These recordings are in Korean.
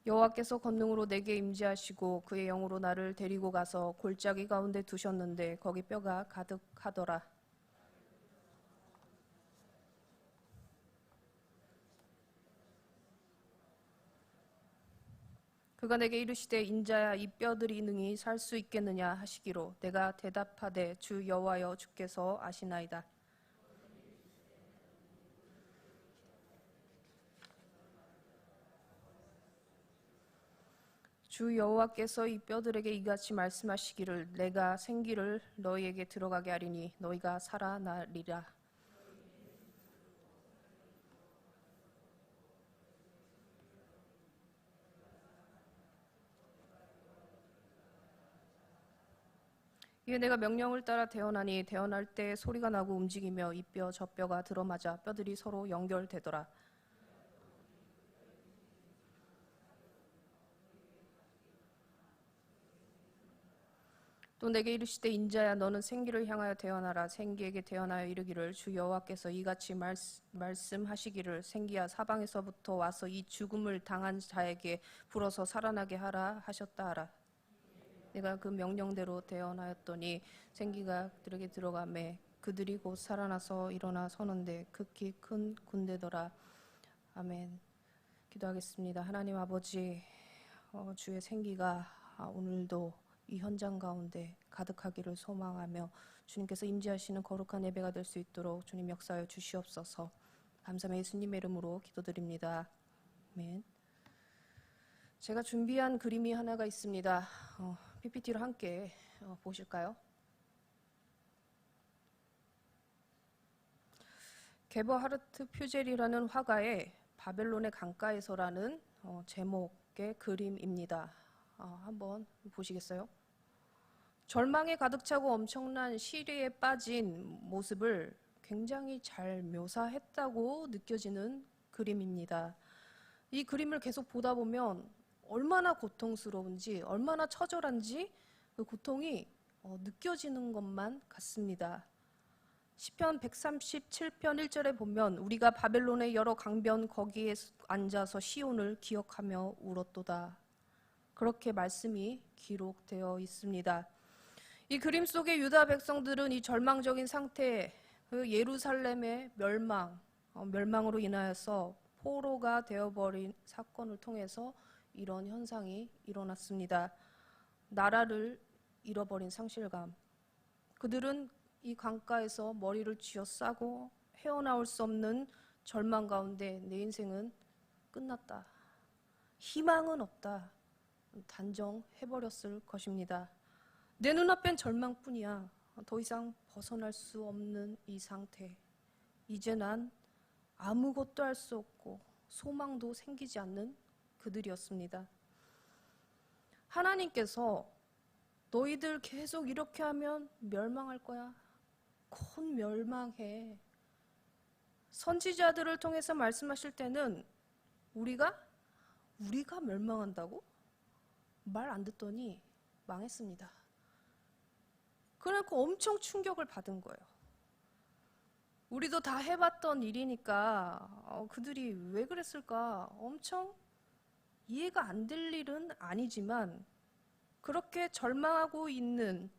여호와께서 권능으로 내게 임재하시고 그의 영으로 나를 데리고 가서 골짜기 가운데 두셨는데 거기 뼈가 가득하더라. 그가 내게 이르시되 인자야 이 뼈들이 능히 살 수 있겠느냐 하시기로 내가 대답하되 주 여호와여 주께서 아시나이다. 주 여호와께서 이 뼈들에게 이같이 말씀하시기를 내가 생기를 너희에게 들어가게 하리니 너희가 살아나리라. 이에 내가 명령을 따라 태어나니 태어날 때 소리가 나고 움직이며 이 뼈 저 뼈가 들어맞아 뼈들이 서로 연결되더라. 또 내게 이르시되 인자야 너는 생기를 향하여 태어나라. 생기에게 태어나여 이르기를 주 여호와께서 이같이 말씀하시기를 생기야 사방에서부터 와서 이 죽음을 당한 자에게 불어서 살아나게 하라 하셨다 하라. 내가 그 명령대로 태어나였더니 생기가 그들에게 들어가매 그들이 곧 살아나서 일어나 서는데 극히 큰 군대더라. 아멘. 기도하겠습니다. 하나님 아버지, 주의 생기가 오늘도 이 현장 가운데 가득하기를 소망하며 주님께서 임재하시는 거룩한 예배가 될 수 있도록 주님 역사하여 주시옵소서. 감사함에 예수님의 이름으로 기도드립니다. 아멘. 제가 준비한 그림이 하나가 있습니다. PPT로 함께 보실까요? 게버하르트 퓨젤이라는 화가의 바벨론의 강가에서라는 제목의 그림입니다. 한번 보시겠어요? 절망에 가득 차고 엄청난 시리에 빠진 모습을 굉장히 잘 묘사했다고 느껴지는 그림입니다. 이 그림을 계속 보다 보면 얼마나 고통스러운지, 얼마나 처절한지 그 고통이 느껴지는 것만 같습니다. 시편 137편 1절에 보면 우리가 바벨론의 여러 강변 거기에 앉아서 시온을 기억하며 울었도다. 그렇게 말씀이 기록되어 있습니다. 이 그림 속의 유다 백성들은 이 절망적인 상태, 그 예루살렘의 멸망으로 인하여서 포로가 되어버린 사건을 통해서 이런 현상이 일어났습니다. 나라를 잃어버린 상실감. 그들은 이 강가에서 머리를 쥐어싸고 헤어나올 수 없는 절망 가운데 내 인생은 끝났다. 희망은 없다. 단정해버렸을 것입니다. 내 눈앞엔 절망뿐이야. 더 이상 벗어날 수 없는 이 상태. 이제 난 아무것도 할 수 없고 소망도 생기지 않는 그들이었습니다. 하나님께서 너희들 계속 이렇게 하면 멸망할 거야. 곧 멸망해. 선지자들을 통해서 말씀하실 때는 우리가 멸망한다고? 말 안 듣더니 망했습니다. 그러니까 엄청 충격을 받은 거예요. 우리도 다 해봤던 일이니까 그들이 왜 그랬을까 엄청 이해가 안 될 일은 아니지만 그렇게 절망하고 있는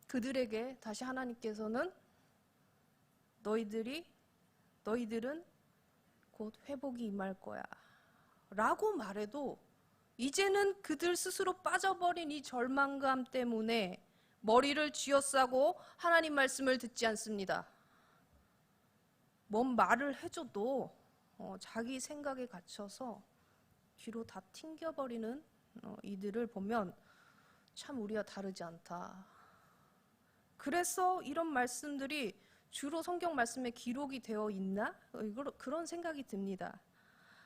그들에게 다시 하나님께서는 너희들은 곧 회복이 임할 거야 라고 말해도 이제는 그들 스스로 빠져버린 이 절망감 때문에 머리를 쥐어싸고 하나님 말씀을 듣지 않습니다. 뭔 말을 해줘도 자기 생각에 갇혀서 뒤로 다 튕겨버리는 이들을 보면 참 우리와 다르지 않다. 그래서 이런 말씀들이 주로 성경 말씀에 기록이 되어 있나? 그런 생각이 듭니다.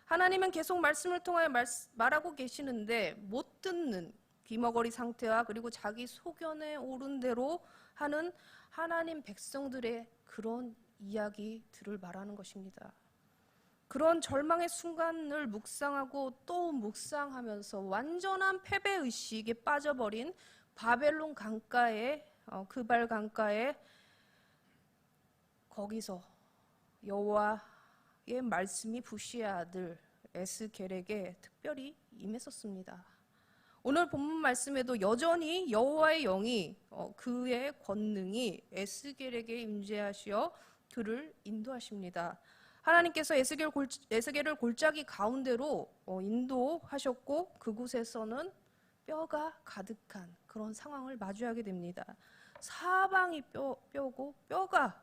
하나님은 계속 말씀을 통하여 말하고 계시는데 못 듣는 귀머거리 상태와 그리고 자기 소견에 오른 대로 하는 하나님 백성들의 그런 이야기들을 말하는 것입니다. 그런 절망의 순간을 묵상하고 또 묵상하면서 완전한 패배의식에 빠져버린 바벨론 강가에 그발 강가에 거기서 여호와의 말씀이 부시의 아들의 에스겔에게 특별히 임했었습니다. 오늘 본문 말씀에도 여전히 여호와의 영이 그의 권능이 에스겔에게 임재하시어 그를 인도하십니다. 하나님께서 에스겔을 골짜기 가운데로 인도하셨고 그곳에서는 뼈가 가득한 그런 상황을 마주하게 됩니다. 사방이 뼈고 뼈가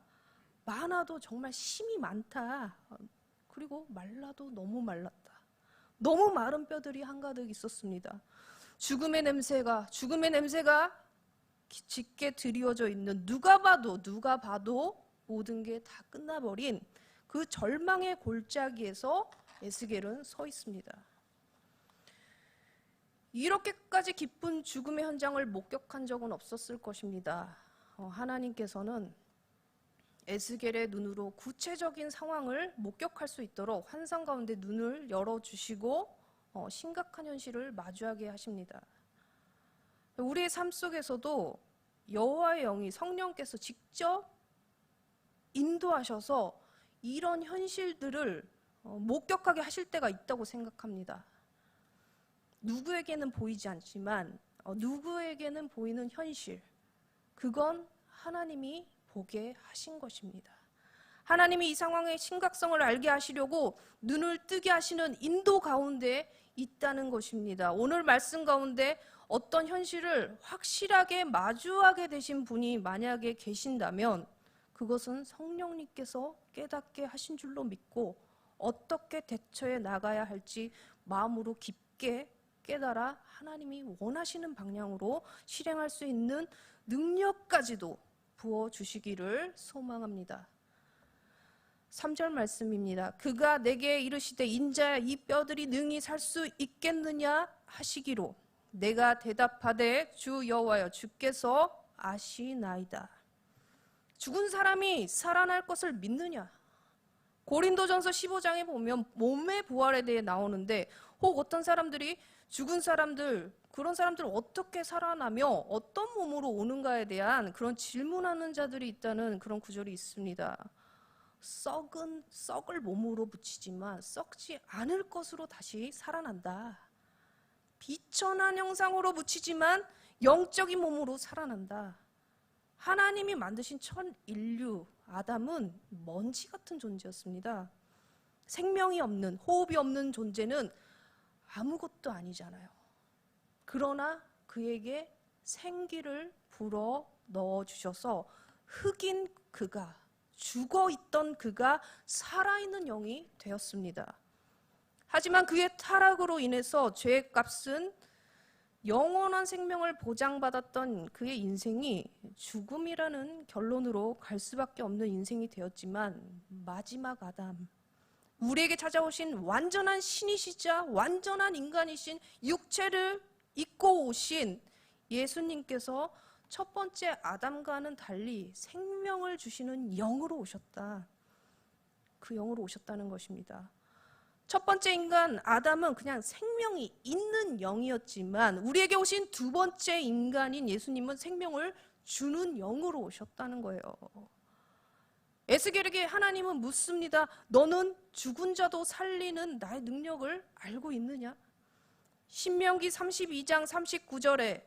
많아도 정말 힘이 많다. 그리고 말라도 너무 말랐다. 너무 마른 뼈들이 한가득 있었습니다. 죽음의 냄새가 짙게 드리워져 있는 누가 봐도 모든 게 다 끝나버린 그 절망의 골짜기에서 에스겔은 서 있습니다. 이렇게까지 기쁜 죽음의 현장을 목격한 적은 없었을 것입니다. 하나님께서는 에스겔의 눈으로 구체적인 상황을 목격할 수 있도록 환상 가운데 눈을 열어주시고 심각한 현실을 마주하게 하십니다. 우리의 삶 속에서도 여호와의 영이 성령께서 직접 인도하셔서 이런 현실들을 목격하게 하실 때가 있다고 생각합니다. 누구에게는 보이지 않지만 누구에게는 보이는 현실, 그건 하나님이 보게 하신 것입니다. 하나님이 이 상황의 심각성을 알게 하시려고 눈을 뜨게 하시는 인도 가운데 있다는 것입니다. 오늘 말씀 가운데 어떤 현실을 확실하게 마주하게 되신 분이 만약에 계신다면 그것은 성령님께서 깨닫게 하신 줄로 믿고 어떻게 대처해 나가야 할지 마음으로 깊게 깨달아 하나님이 원하시는 방향으로 실행할 수 있는 능력까지도 부어주시기를 소망합니다. 3절 말씀입니다. 그가 내게 이르시되 인자야 이 뼈들이 능히 살 수 있겠느냐 하시기로 내가 대답하되 주 여호와여 주께서 아시나이다. 죽은 사람이 살아날 것을 믿느냐? 고린도전서 15장에 보면 몸의 부활에 대해 나오는데 혹 어떤 사람들이 죽은 사람들, 그런 사람들 어떻게 살아나며 어떤 몸으로 오는가에 대한 그런 질문하는 자들이 있다는 그런 구절이 있습니다. 썩을 몸으로 붙이지만 썩지 않을 것으로 다시 살아난다. 비천한 형상으로 붙이지만 영적인 몸으로 살아난다. 하나님이 만드신 첫 인류 아담은 먼지 같은 존재였습니다. 생명이 없는, 호흡이 없는 존재는 아무것도 아니잖아요. 그러나 그에게 생기를 불어 넣어주셔서 흙인 그가, 죽어있던 그가 살아있는 영이 되었습니다. 하지만 그의 타락으로 인해서 죄의 값은 영원한 생명을 보장받았던 그의 인생이 죽음이라는 결론으로 갈 수밖에 없는 인생이 되었지만 마지막 아담, 우리에게 찾아오신 완전한 신이시자 완전한 인간이신 육체를 입고 오신 예수님께서 첫 번째 아담과는 달리 생명을 주시는 영으로 오셨다. 그 영으로 오셨다는 것입니다. 첫 번째 인간 아담은 그냥 생명이 있는 영이었지만 우리에게 오신 두 번째 인간인 예수님은 생명을 주는 영으로 오셨다는 거예요. 에스겔에게 하나님은 묻습니다. 너는 죽은 자도 살리는 나의 능력을 알고 있느냐? 신명기 32장 39절에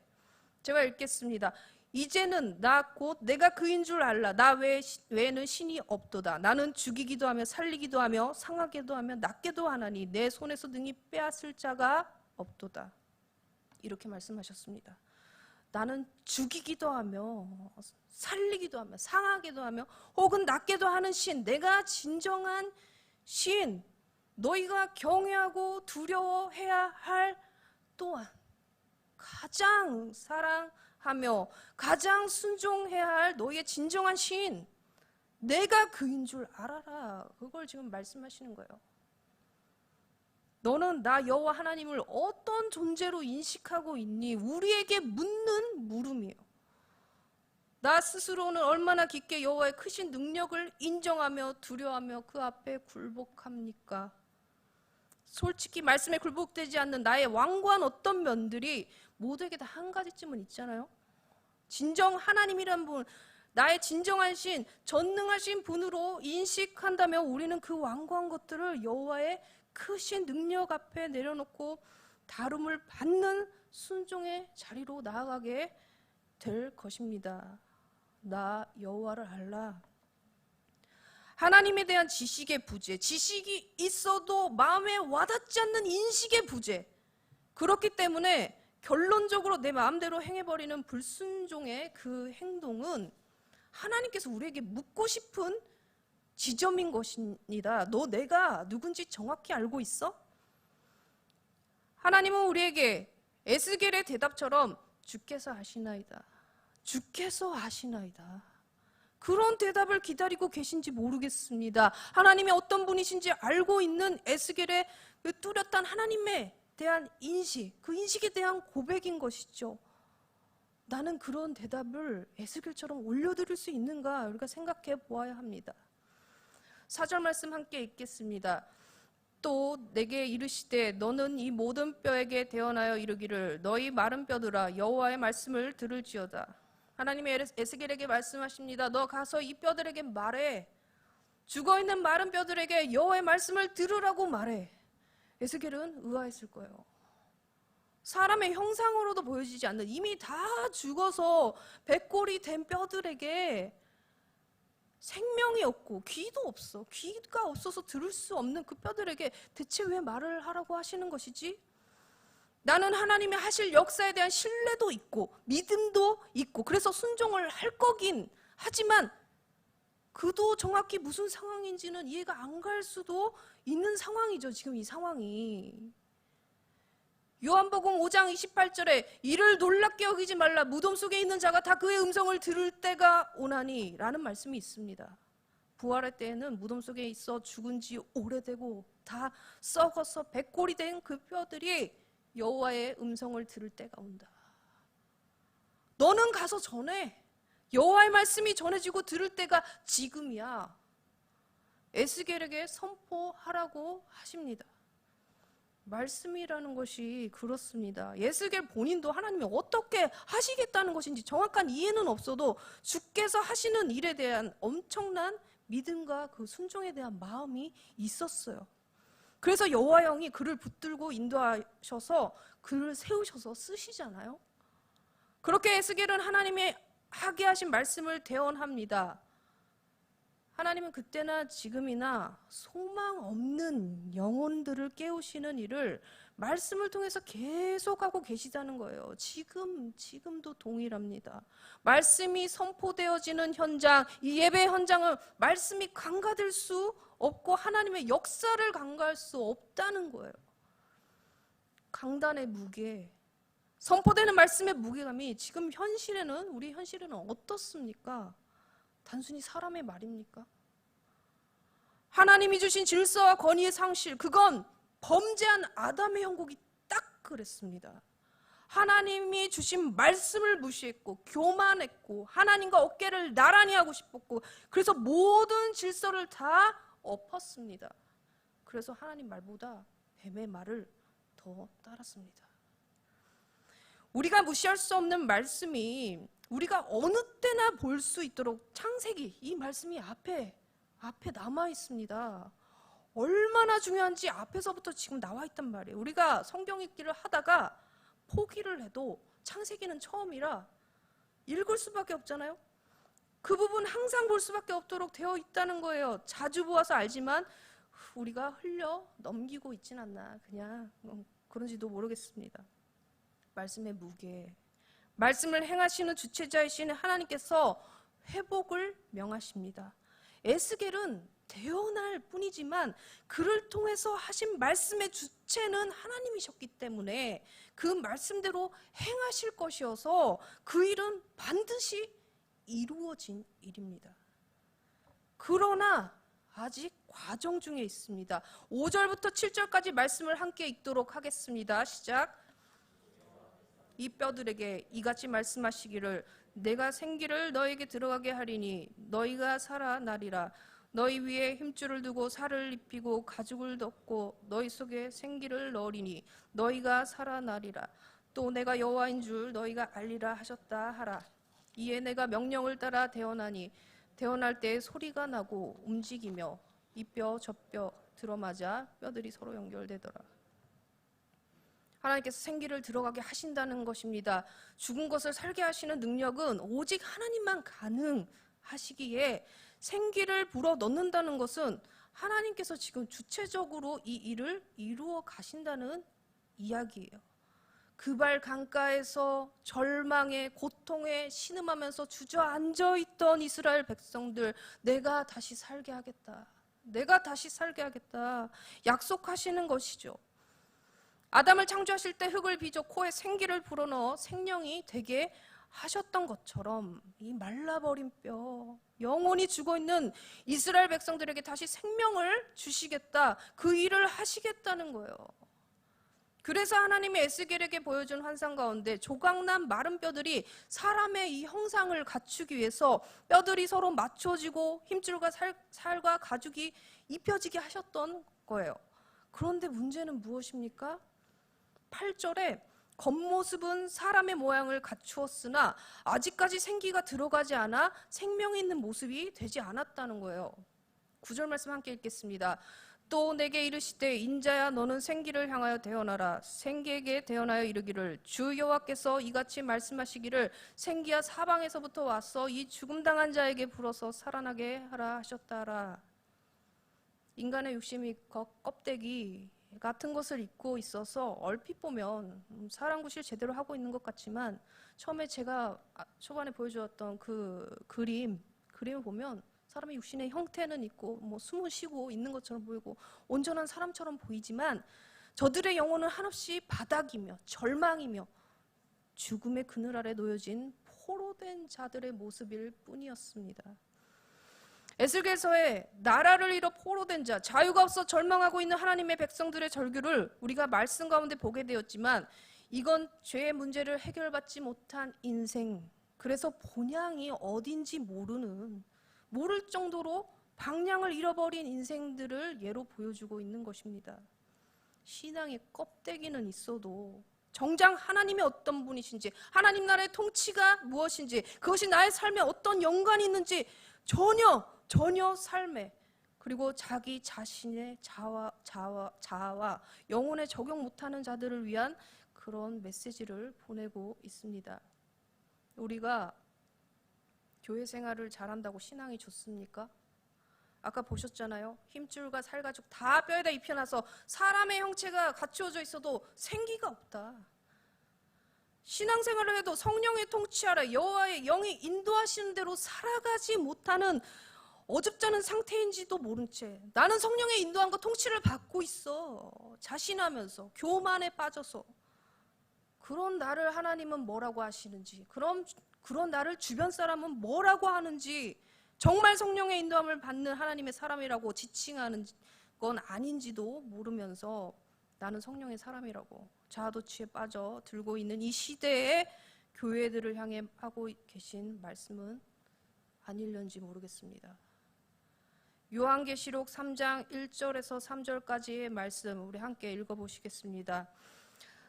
제가 읽겠습니다. 이제는 나 곧 내가 그인 줄 알라. 나 외에는 신이 없도다. 나는 죽이기도 하며 살리기도 하며 상하게도 하며 낫게도 하나니 내 손에서 능히 빼앗을 자가 없도다. 이렇게 말씀하셨습니다. 나는 죽이기도 하며 살리기도 하며 상하게도 하며 혹은 낫게도 하는 신, 내가 진정한 신, 너희가 경외하고 두려워해야 할 또한 가장 사랑하며 가장 순종해야 할 너희의 진정한 신, 내가 그인 줄 알아라. 그걸 지금 말씀하시는 거예요. 너는 나 여호와 하나님을 어떤 존재로 인식하고 있니? 우리에게 묻는 물음이에요. 나 스스로는 얼마나 깊게 여호와의 크신 능력을 인정하며 두려워하며 그 앞에 굴복합니까? 솔직히 말씀에 굴복되지 않는 나의 완고한 어떤 면들이 모두에게 다 한 가지쯤은 있잖아요. 진정 하나님이란 분, 나의 진정한 신, 전능하신 분으로 인식한다면 우리는 그 완고한 것들을 여호와의 크신 능력 앞에 내려놓고 다름을 받는 순종의 자리로 나아가게 될 것입니다. 나 여호와를 알라. 하나님에 대한 지식의 부재, 지식이 있어도 마음에 와닿지 않는 인식의 부재. 그렇기 때문에 결론적으로 내 마음대로 행해버리는 불순종의 그 행동은 하나님께서 우리에게 묻고 싶은 지점인 것입니다. 너 내가 누군지 정확히 알고 있어? 하나님은 우리에게 에스겔의 대답처럼 주께서 아시나이다. 주께서 아시나이다. 그런 대답을 기다리고 계신지 모르겠습니다. 하나님이 어떤 분이신지 알고 있는 에스겔의 그 뚜렷한 하나님에 대한 인식, 그 인식에 대한 고백인 것이죠. 나는 그런 대답을 에스겔처럼 올려드릴 수 있는가 우리가 생각해 보아야 합니다. 4절 말씀 함께 읽겠습니다. 또 내게 이르시되 너는 이 모든 뼈에게 대언하여 이르기를 너희 마른 뼈들아 여호와의 말씀을 들을지어다. 하나님이 에스겔에게 말씀하십니다. 너 가서 이 뼈들에게 말해. 죽어있는 마른 뼈들에게 여호와의 말씀을 들으라고 말해. 에스겔은 의아했을 거예요. 사람의 형상으로도 보여지지 않는 이미 다 죽어서 백골이 된 뼈들에게 생명이 없고 귀도 없어. 귀가 없어서 들을 수 없는 그 뼈들에게 대체 왜 말을 하라고 하시는 것이지? 나는 하나님이 하실 역사에 대한 신뢰도 있고 믿음도 있고 그래서 순종을 할 거긴 하지만 그도 정확히 무슨 상황인지는 이해가 안 갈 수도 있는 상황이죠. 지금 이 상황이. 요한복음 5장 28절에 이를 놀랍게 여기지 말라. 무덤 속에 있는 자가 다 그의 음성을 들을 때가 오나니 라는 말씀이 있습니다. 부활의 때에는 무덤 속에 있어 죽은 지 오래되고 다 썩어서 백골이 된 그 뼈들이 여호와의 음성을 들을 때가 온다. 너는 가서 전해. 여호와의 말씀이 전해지고 들을 때가 지금이야. 에스겔에게 선포하라고 하십니다. 말씀이라는 것이 그렇습니다. 에스겔 본인도 하나님이 어떻게 하시겠다는 것인지 정확한 이해는 없어도 주께서 하시는 일에 대한 엄청난 믿음과 그 순종에 대한 마음이 있었어요. 그래서 여호와 영이 그를 붙들고 인도하셔서 그를 세우셔서 쓰시잖아요. 그렇게 에스겔은 하나님의 하게 하신 말씀을 대언합니다. 하나님은 그때나 지금이나 소망 없는 영혼들을 깨우시는 일을 말씀을 통해서 계속하고 계시다는 거예요. 지금도 동일합니다. 말씀이 선포되어지는 현장, 이 예배 현장은 말씀이 간과될 수 없고 하나님의 역사를 간과할 수 없다는 거예요. 강단의 무게, 선포되는 말씀의 무게감이 지금 현실에는 우리 현실에는 어떻습니까? 단순히 사람의 말입니까? 하나님이 주신 질서와 권위의 상실, 그건 범죄한 아담의 형국이 딱 그랬습니다. 하나님이 주신 말씀을 무시했고 교만했고 하나님과 어깨를 나란히 하고 싶었고 그래서 모든 질서를 다 엎었습니다. 그래서 하나님 말보다 뱀의 말을 더 따랐습니다. 우리가 무시할 수 없는 말씀이 우리가 어느 때나 볼 수 있도록 창세기 이 말씀이 앞에 남아 있습니다. 얼마나 중요한지 앞에서부터 지금 나와 있단 말이에요. 우리가 성경 읽기를 하다가 포기를 해도 창세기는 처음이라 읽을 수밖에 없잖아요. 그 부분 항상 볼 수밖에 없도록 되어 있다는 거예요. 자주 보아서 알지만 우리가 흘려 넘기고 있진 않나 그냥 그런지도 모르겠습니다. 말씀의 무게, 말씀을 행하시는 주체자이신 하나님께서 회복을 명하십니다. 에스겔은 대언할 뿐이지만 그를 통해서 하신 말씀의 주체는 하나님이셨기 때문에 그 말씀대로 행하실 것이어서 그 일은 반드시 이루어진 일입니다. 그러나 아직 과정 중에 있습니다. 5절부터 7절까지 말씀을 함께 읽도록 하겠습니다. 시작. 이 뼈들에게 이같이 말씀하시기를 내가 생기를 너에게 들어가게 하리니 너희가 살아나리라. 너희 위에 힘줄을 두고 살을 입히고 가죽을 덮고 너희 속에 생기를 넣으리니 너희가 살아나리라. 또 내가 여호와인 줄 너희가 알리라 하셨다 하라. 이에 내가 명령을 따라 대언하니 대언할 때 소리가 나고 움직이며 이 뼈 저 뼈 들어맞아 뼈들이 서로 연결되더라. 하나님께서 생기를 들어가게 하신다는 것입니다. 죽은 것을 살게 하시는 능력은 오직 하나님만 가능하시기에 생기를 불어 넣는다는 것은 하나님께서 지금 주체적으로 이 일을 이루어 가신다는 이야기예요. 그발 강가에서 절망에 고통에 신음하면서 주저앉아 있던 이스라엘 백성들, 내가 다시 살게 하겠다. 내가 다시 살게 하겠다. 약속하시는 것이죠. 아담을 창조하실 때 흙을 빚어 코에 생기를 불어넣어 생명이 되게 하셨던 것처럼 이 말라버린 뼈, 영원히 죽어있는 이스라엘 백성들에게 다시 생명을 주시겠다. 그 일을 하시겠다는 거예요. 그래서 하나님이 에스겔에게 보여준 환상 가운데 조각난 마른 뼈들이 사람의 이 형상을 갖추기 위해서 뼈들이 서로 맞춰지고 힘줄과 살과 가죽이 입혀지게 하셨던 거예요. 그런데 문제는 무엇입니까? 8절에 겉모습은 사람의 모양을 갖추었으나 아직까지 생기가 들어가지 않아 생명이 있는 모습이 되지 않았다는 거예요. 9절 말씀 함께 읽겠습니다. 또 내게 이르시되 인자야 너는 생기를 향하여 대언하라. 생기에게 대언하여 이르기를 주 여호와께서 이같이 말씀하시기를 생기야 사방에서부터 와서 이 죽음당한 자에게 불어서 살아나게 하라 하셨다라. 인간의 육심이 껍데기 같은 것을 입고 있어서 얼핏 보면 사람 구실 제대로 하고 있는 것 같지만 처음에 제가 초반에 보여주었던 그 그림을 보면 사람의 육신의 형태는 있고 숨을 쉬고 있는 것처럼 보이고 온전한 사람처럼 보이지만 저들의 영혼은 한없이 바닥이며 절망이며 죽음의 그늘 아래 놓여진 포로된 자들의 모습일 뿐이었습니다. 에스겔서에 나라를 잃어 포로된 자, 자유가 없어 절망하고 있는 하나님의 백성들의 절규를 우리가 말씀 가운데 보게 되었지만 이건 죄의 문제를 해결받지 못한 인생, 그래서 본향이 어딘지 모를 정도로 방향을 잃어버린 인생들을 예로 보여주고 있는 것입니다. 신앙의 껍데기는 있어도 정작 하나님의 어떤 분이신지, 하나님 나라의 통치가 무엇인지, 그것이 나의 삶에 어떤 연관이 있는지 전혀 삶에, 그리고 자기 자신의 자아와 영혼에 적용 못하는 자들을 위한 그런 메시지를 보내고 있습니다. 우리가 교회 생활을 잘한다고 신앙이 좋습니까? 아까 보셨잖아요. 힘줄과 살가죽 다 뼈에다 입혀놔서 사람의 형체가 갖추어져 있어도 생기가 없다. 신앙생활을 해도 성령의 통치하라, 여호와의 영이 인도하시는 대로 살아가지 못하는 어줍잖은 상태인지도 모른 채 나는 성령의 인도함과 통치를 받고 있어 자신하면서 교만에 빠져서, 그런 나를 하나님은 뭐라고 하시는지, 그런 나를 주변 사람은 뭐라고 하는지, 정말 성령의 인도함을 받는 하나님의 사람이라고 지칭하는 건 아닌지도 모르면서 나는 성령의 사람이라고 자아도취에 빠져 들고 있는 이 시대의 교회들을 향해 하고 계신 말씀은 아닐런지 모르겠습니다. 요한계시록 3장 1절에서 3절까지의 말씀 우리 함께 읽어보시겠습니다.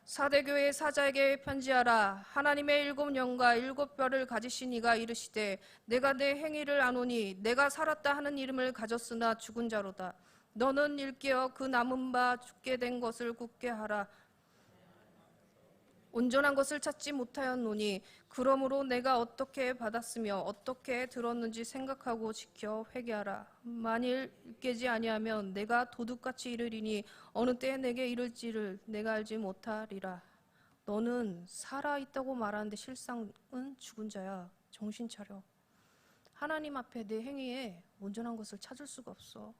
사대교회 사자에게 편지하라. 하나님의 7 영과 7 뼈를 가지신 이가 이르시되 내가 내 행위를 아노니 내가 살았다 하는 이름을 가졌으나 죽은 자로다. 너는 일깨어 그 남은 바 죽게 된 것을 굳게 하라. 온전한 것을 찾지 못하였노니 그러므로 내가 어떻게 받았으며 어떻게 들었는지 생각하고 지켜 회개하라. 만일 깨지 아니하면 내가 도둑같이 이르리니 어느 때에 내게 이를지를 내가 알지 못하리라. 너는 살아있다고 말하는데 실상은 죽은 자야. 정신 차려. 하나님 앞에 내 행위에 온전한 것을 찾을 수가 없어.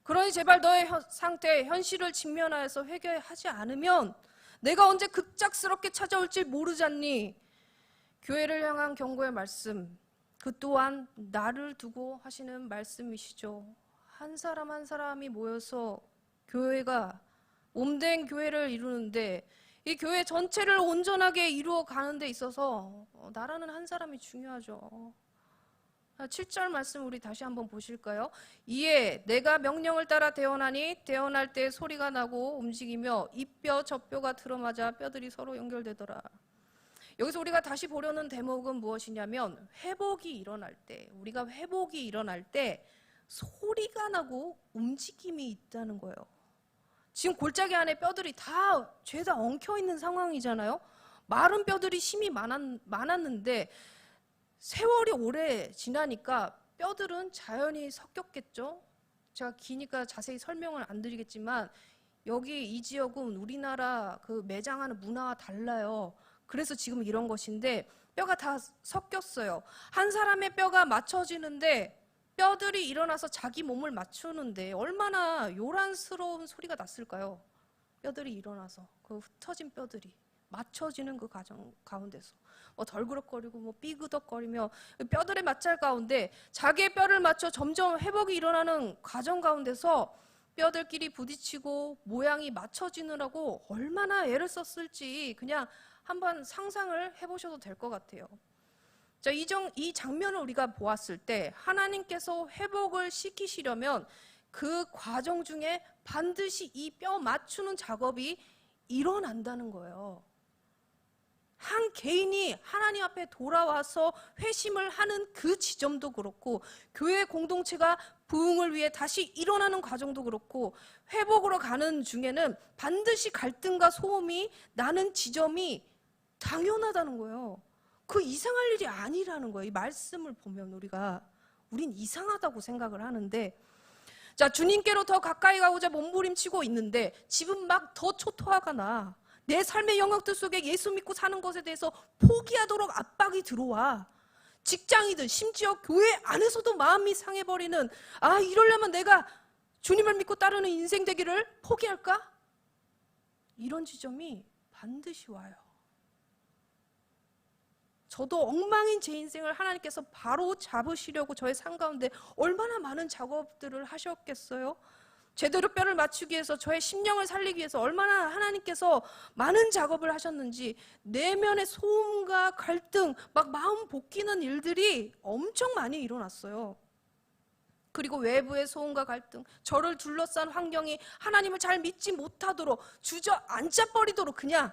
그러니 제발 너의 상태, 현실을 직면하여서 회개하지 않으면 내가 언제 급작스럽게 찾아올지 모르잖니. 교회를 향한 경고의 말씀, 그 또한 나를 두고 하시는 말씀이시죠. 한 사람 한 사람이 모여서 교회가 몸된 교회를 이루는데 이 교회 전체를 온전하게 이루어 가는 데 있어서 나라는 한 사람이 중요하죠. 7절 말씀 우리 다시 한번 보실까요? 이에 내가 명령을 따라 대언하니 대언할 때 소리가 나고 움직이며 이 뼈 저 뼈가 들어맞아 뼈들이 서로 연결되더라. 여기서 우리가 다시 보려는 대목은 무엇이냐면 우리가 회복이 일어날 때 소리가 나고 움직임이 있다는 거예요. 지금 골짜기 안에 뼈들이 다 죄다 엉켜 있는 상황이잖아요. 마른 뼈들이 심이 많았는데 세월이 오래 지나니까 뼈들은 자연히 섞였겠죠. 제가 기니까 자세히 설명을 안 드리겠지만 여기 이 지역은 우리나라 그 매장하는 문화와 달라요. 그래서 지금 이런 것인데 뼈가 다 섞였어요. 한 사람의 뼈가 맞춰지는데 뼈들이 일어나서 자기 몸을 맞추는데 얼마나 요란스러운 소리가 났을까요? 뼈들이 일어나서 그 흩어진 뼈들이 맞춰지는 그 과정 가운데서 덜그럭거리고 삐그덕거리며 뼈들의 마찰 가운데 자기의 뼈를 맞춰 점점 회복이 일어나는 과정 가운데서 뼈들끼리 부딪히고 모양이 맞춰지느라고 얼마나 애를 썼을지 그냥 한번 상상을 해보셔도 될 것 같아요. 자, 이 장면을 우리가 보았을 때 하나님께서 회복을 시키시려면 그 과정 중에 반드시 이 뼈 맞추는 작업이 일어난다는 거예요. 한 개인이 하나님 앞에 돌아와서 회심을 하는 그 지점도 그렇고 교회 공동체가 부흥을 위해 다시 일어나는 과정도 그렇고 회복으로 가는 중에는 반드시 갈등과 소음이 나는 지점이 당연하다는 거예요. 그 이상할 일이 아니라는 거예요. 이 말씀을 보면 우린 이상하다고 생각을 하는데 자, 주님께로 더 가까이 가고자 몸부림치고 있는데 집은 막 더 초토화가 나. 내 삶의 영역들 속에 예수 믿고 사는 것에 대해서 포기하도록 압박이 들어와. 직장이든 심지어 교회 안에서도 마음이 상해버리는 이러려면 내가 주님을 믿고 따르는 인생 되기를 포기할까? 이런 지점이 반드시 와요. 저도 엉망인 제 인생을 하나님께서 바로 잡으시려고 저의 삶 가운데 얼마나 많은 작업들을 하셨겠어요? 제대로 뼈를 맞추기 위해서 저의 심령을 살리기 위해서 얼마나 하나님께서 많은 작업을 하셨는지 내면의 소음과 갈등, 막 마음 볶이는 일들이 엄청 많이 일어났어요. 그리고 외부의 소음과 갈등, 저를 둘러싼 환경이 하나님을 잘 믿지 못하도록 주저앉아버리도록 그냥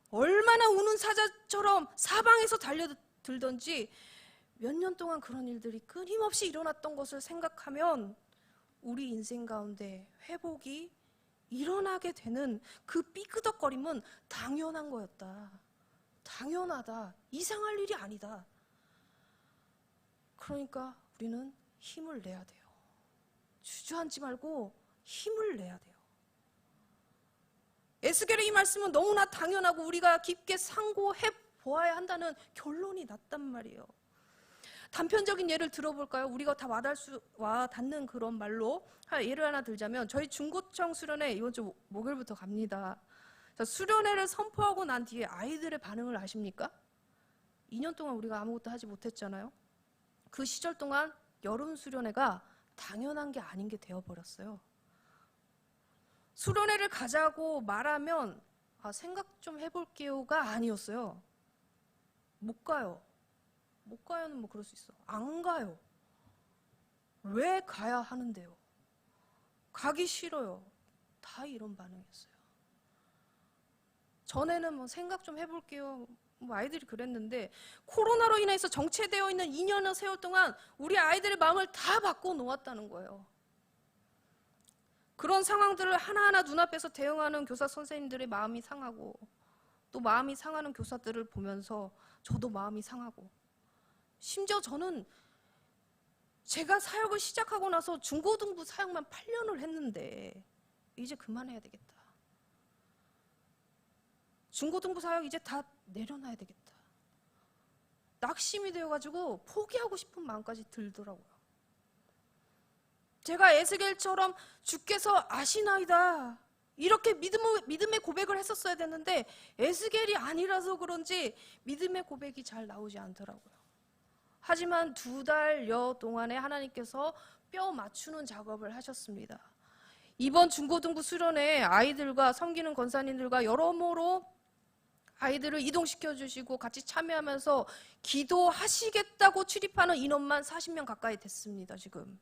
얼마나 우는 사자처럼 사방에서 달려들던지 몇 년 동안 그런 일들이 끊임없이 일어났던 것을 생각하면 우리 인생 가운데 회복이 일어나게 되는 그 삐그덕거림은 당연한 거였다. 당연하다. 이상할 일이 아니다. 그러니까 우리는 힘을 내야 돼요. 주저앉지 말고 힘을 내야 돼요. 에스겔의 이 말씀은 너무나 당연하고 우리가 깊게 상고해 보아야 한다는 결론이 났단 말이에요. 단편적인 예를 들어볼까요? 우리가 다 와닿는 그런 말로 예를 하나 들자면 저희 중고청 수련회 이번 주 목요일부터 갑니다. 자, 수련회를 선포하고 난 뒤에 아이들의 반응을 아십니까? 2년 동안 우리가 아무것도 하지 못했잖아요. 그 시절 동안 여름 수련회가 당연한 게 아닌 게 되어버렸어요. 수련회를 가자고 말하면 생각 좀 해볼게요가 아니었어요. 못 가요. 못 가요는 뭐 그럴 수 있어. 안 가요. 왜 가야 하는데요? 가기 싫어요. 다 이런 반응이었어요. 전에는 뭐 생각 좀 해볼게요. 뭐 아이들이 그랬는데 코로나로 인해서 정체되어 있는 2년의 세월 동안 우리 아이들의 마음을 다 바꿔 놓았다는 거예요. 그런 상황들을 하나하나 눈앞에서 대응하는 교사 선생님들의 마음이 상하고 또 마음이 상하는 교사들을 보면서 저도 마음이 상하고 심지어 저는 제가 사역을 시작하고 나서 중고등부 사역만 8년을 했는데 이제 그만해야 되겠다. 중고등부 사역 이제 다 내려놔야 되겠다. 낙심이 되어가지고 포기하고 싶은 마음까지 들더라고요. 제가 에스겔처럼 주께서 아시나이다 이렇게 믿음의 고백을 했었어야 됐는데 에스겔이 아니라서 그런지 믿음의 고백이 잘 나오지 않더라고요. 하지만 2달여 동안에 하나님께서 뼈 맞추는 작업을 하셨습니다. 이번 중고등부 수련회 아이들과 섬기는 권사님들과 여러모로 아이들을 이동시켜 주시고 같이 참여하면서 기도하시겠다고 출입하는 인원만 40명 가까이 됐습니다. 지금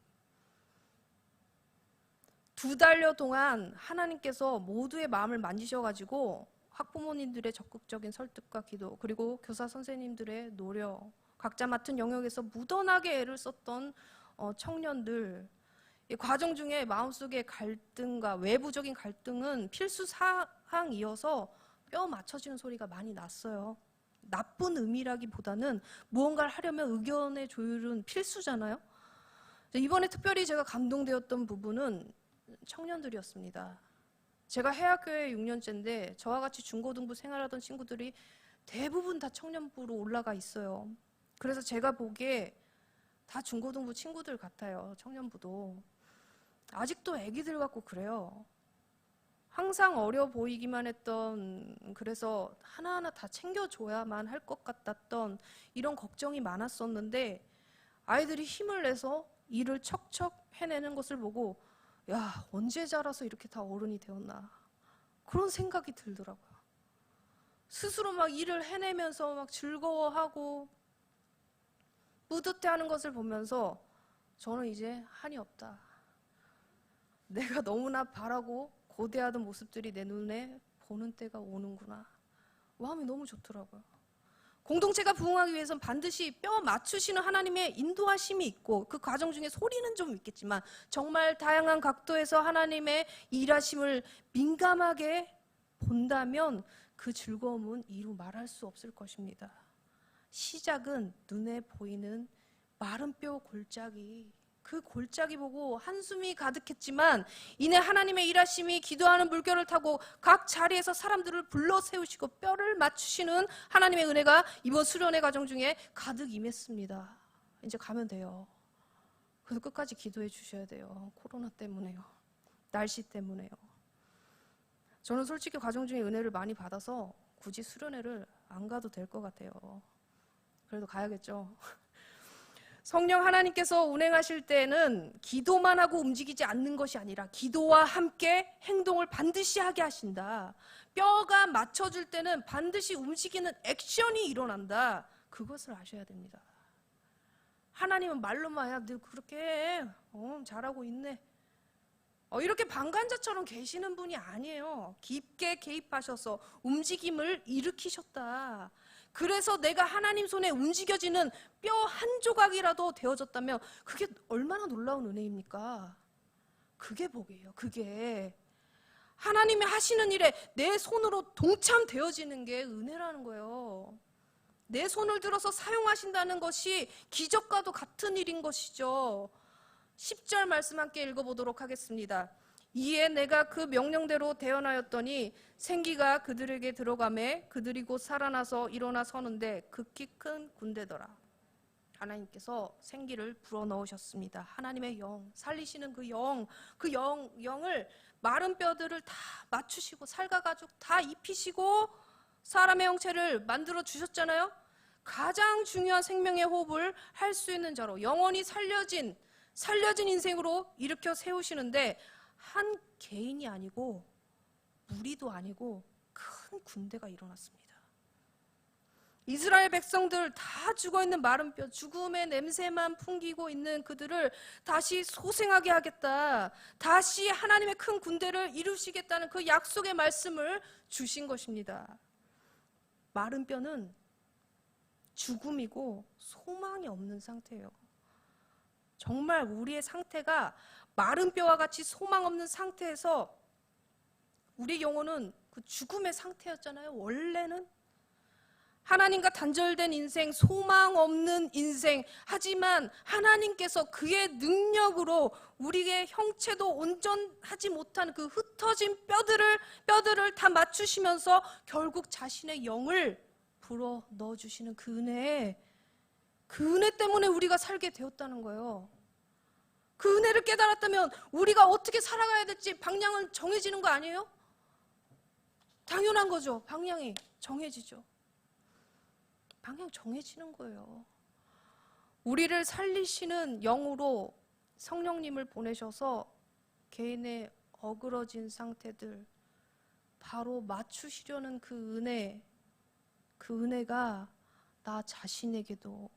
2달여 동안 하나님께서 모두의 마음을 만지셔가지고 학부모님들의 적극적인 설득과 기도 그리고 교사 선생님들의 노력 각자 맡은 영역에서 무던하게 애를 썼던 청년들 이 과정 중에 마음속의 갈등과 외부적인 갈등은 필수 사항이어서 뼈 맞춰지는 소리가 많이 났어요. 나쁜 의미라기보다는 무언가를 하려면 의견의 조율은 필수잖아요. 이번에 특별히 제가 감동되었던 부분은 청년들이었습니다. 제가 해학교회 6년째인데 저와 같이 중고등부 생활하던 친구들이 대부분 다 청년부로 올라가 있어요. 그래서 제가 보기에 다 중고등부 친구들 같아요. 청년부도. 아직도 애기들 같고 그래요. 항상 어려 보이기만 했던, 그래서 하나하나 다 챙겨줘야만 할 것 같았던 이런 걱정이 많았었는데, 아이들이 힘을 내서 일을 척척 해내는 것을 보고 야, 언제 자라서 이렇게 다 어른이 되었나, 그런 생각이 들더라고요. 스스로 막 일을 해내면서 막 즐거워하고 뿌듯해하는 것을 보면서 저는 이제 한이 없다. 내가 너무나 바라고 고대하던 모습들이 내 눈에 보는 때가 오는구나. 마음이 너무 좋더라고요. 공동체가 부흥하기 위해서는 반드시 뼈 맞추시는 하나님의 인도하심이 있고, 그 과정 중에 소리는 좀 있겠지만 정말 다양한 각도에서 하나님의 일하심을 민감하게 본다면 그 즐거움은 이루 말할 수 없을 것입니다. 시작은 눈에 보이는 마른 뼈 골짜기, 그 골짜기 보고 한숨이 가득했지만 이내 하나님의 일하심이 기도하는 물결을 타고 각 자리에서 사람들을 불러 세우시고 뼈를 맞추시는 하나님의 은혜가 이번 수련회 과정 중에 가득 임했습니다. 이제 가면 돼요. 그래서 끝까지 기도해 주셔야 돼요. 코로나 때문에요. 날씨 때문에요. 저는 솔직히 과정 중에 은혜를 많이 받아서 굳이 수련회를 안 가도 될 것 같아요. 그래도 가야겠죠. 성령 하나님께서 운행하실 때는 기도만 하고 움직이지 않는 것이 아니라 기도와 함께 행동을 반드시 하게 하신다. 뼈가 맞춰줄 때는 반드시 움직이는 액션이 일어난다. 그것을 아셔야 됩니다. 하나님은 말로만 야, 너 그렇게 해. 잘하고 있네. 이렇게 방관자처럼 계시는 분이 아니에요. 깊게 개입하셔서 움직임을 일으키셨다. 그래서 내가 하나님 손에 움직여지는 뼈 한 조각이라도 되어졌다면 그게 얼마나 놀라운 은혜입니까? 그게 복이에요. 그게 하나님이 하시는 일에 내 손으로 동참되어지는 게 은혜라는 거예요. 내 손을 들어서 사용하신다는 것이 기적과도 같은 일인 것이죠. 10절 말씀 함께 읽어보도록 하겠습니다. 이에 내가 그 명령대로 대언하였더니 생기가 그들에게 들어가매 그들이 곧 살아나서 일어나 서는데 극히 큰 군대더라. 하나님께서 생기를 불어넣으셨습니다. 하나님의 영, 살리시는 그 영을 마른 뼈들을 다 맞추시고 살과 가죽 다 입히시고 사람의 형체를 만들어 주셨잖아요. 가장 중요한 생명의 호흡을 할 수 있는 자로 영원히 살려진 인생으로 일으켜 세우시는데 한 개인이 아니고 무리도 아니고 큰 군대가 일어났습니다. 이스라엘 백성들 다 죽어있는 마른 뼈, 죽음의 냄새만 풍기고 있는 그들을 다시 소생하게 하겠다, 다시 하나님의 큰 군대를 이루시겠다는 그 약속의 말씀을 주신 것입니다. 마른 뼈는 죽음이고 소망이 없는 상태예요. 정말 우리의 상태가 마른 뼈와 같이 소망 없는 상태에서 우리 영혼은 그 죽음의 상태였잖아요. 원래는 하나님과 단절된 인생, 소망 없는 인생. 하지만 하나님께서 그의 능력으로 우리의 형체도 온전하지 못한 그 흩어진 뼈들을 다 맞추시면서 결국 자신의 영을 불어 넣어주시는 그 은혜 때문에 우리가 살게 되었다는 거예요. 그 은혜를 깨달았다면 우리가 어떻게 살아가야 될지 방향은 정해지는 거 아니에요? 당연한 거죠. 방향이 정해지죠. 방향 정해지는 거예요. 우리를 살리시는 영으로 성령님을 보내셔서 개인의 어그러진 상태들 바로 맞추시려는 그 은혜가 나 자신에게도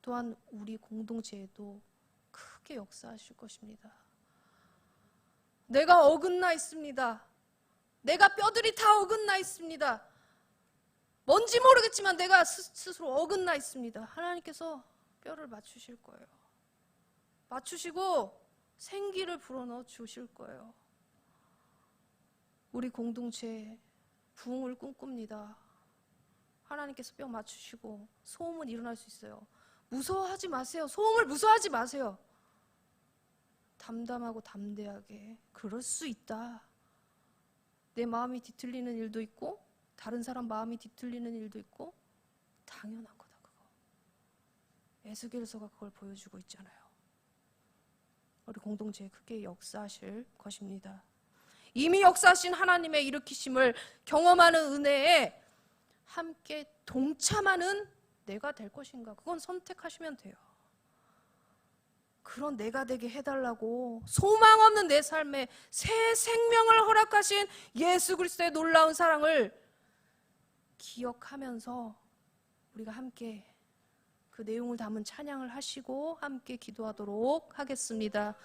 또한 우리 공동체에도 크게 역사하실 것입니다. 내가 어긋나 있습니다. 내가 뼈들이 다 어긋나 있습니다. 뭔지 모르겠지만 내가 스스로 어긋나 있습니다. 하나님께서 뼈를 맞추실 거예요. 맞추시고 생기를 불어넣어 주실 거예요. 우리 공동체에 부흥을 꿈꿉니다. 하나님께서 뼈 맞추시고 소음은 일어날 수 있어요. 무서워하지 마세요. 소음을 무서워하지 마세요. 담담하고 담대하게 그럴 수 있다. 내 마음이 뒤틀리는 일도 있고 다른 사람 마음이 뒤틀리는 일도 있고 당연한 거다 그거. 에스겔서가 그걸 보여주고 있잖아요. 우리 공동체에 크게 역사하실 것입니다. 이미 역사하신 하나님의 일으키심을 경험하는 은혜에 함께 동참하는 내가 될 것인가? 그건 선택하시면 돼요. 그런 내가 되게 해달라고 소망 없는 내 삶에 새 생명을 허락하신 예수 그리스도의 놀라운 사랑을 기억하면서 우리가 함께 그 내용을 담은 찬양을 하시고 함께 기도하도록 하겠습니다.